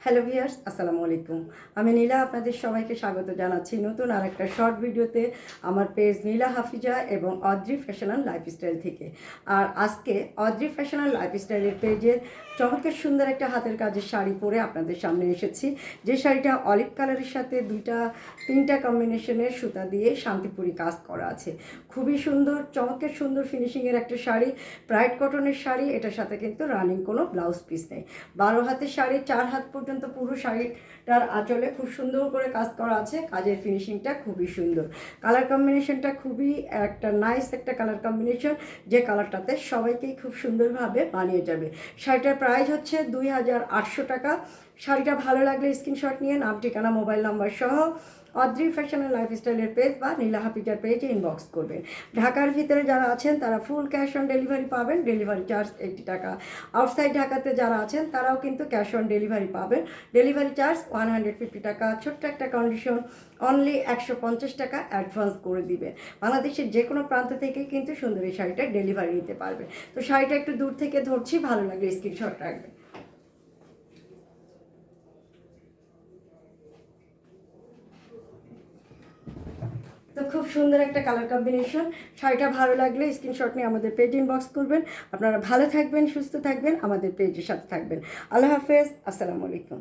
Hello viewers, আসসালামু আলাইকুম। আমি নীলা, আপনাদের সবাইকে স্বাগত জানাচ্ছি নতুন আরেকটা শর্ট ভিডিওতে আমার পেজ নীলা হাফিজা এবং অদ্রি ফ্যাশন অ্যান্ড লাইফস্টাইল থেকে। আর আজকে অদ্রি ফ্যাশন অ্যান্ড লাইফস্টাইলের পেজের চমৎকার সুন্দর একটা হাতের কাজের শাড়ি পরে আপনাদের সামনে এসেছি। যে শাড়িটা অলিভ কালারের সাথে তিনটা কম্বিনেশনের সুতা দিয়ে শান্তিপুরি কাজ করা আছে। খুবই সুন্দর, চমৎকার সুন্দর ফিনিশিংয়ের একটা শাড়ি, ব্রাইট কটনের শাড়ি। এটার সাথে কিন্তু রানিং কোনো ব্লাউজ পিস নেই। 12 হাতের শাড়ি, 4 হাত পর্যন্ত পুরো শাড়িটার আঁচলে খুব সুন্দর করে কাজ করা আছে। কাজের ফিনিশিংটা খুবই সুন্দর, কালার কম্বিনেশনটা খুবই একটা নাইস একটা কালার কম্বিনেশন, যে কালারটাতে সবাইকেই খুব সুন্দরভাবে মানিয়ে যাবে। শাড়িটার প্রাইস হচ্ছে 2800 টাকা। শাড়িটা ভালো লাগলে স্ক্রিনশট নিয়ে নাম, ঠিকানা, মোবাইল নাম্বার সহ অদ্রি ফ্যাশন অ্যান্ড লাইফস্টাইলের পেজ বা নীলা হাফিজার পেজে ইনবক্স করবেন। ঢাকার ভিতরে যারা আছেন তারা ফুল ক্যাশ অন ডেলিভারি পাবেন, ডেলিভারি চার্জ 80 টাকা। আউটসাইড ঢাকাতে যারা আছেন তারাও কিন্তু ক্যাশ অন ডেলিভারি পাবেন, ডেলিভারি চার্জ 150 টাকা। ছোট্ট একটা কন্ডিশন, অনলি 150 টাকা অ্যাডভান্স করে দিবেন। বাংলাদেশের যে কোনো প্রান্ত থেকে কিন্তু সুন্দর এই শাড়িটা ডেলিভারি নিতে পারবে। তো শাড়িটা একটু দূর থেকে ধরছি, ভালো লাগলে স্ক্রিনশট রাখবেন। তো খুব সুন্দর একটা কালার কম্বিনেশন। শাড়িটা ভালো লাগলে স্ক্রিনশট নিয়ে আমাদের পেজ ইনবক্স করবেন। আপনারা ভালো থাকবেন, সুস্থ থাকবেন, আমাদের পেজের সাথে থাকবেন। আল্লাহ হাফেজ, আসসালামু আলাইকুম।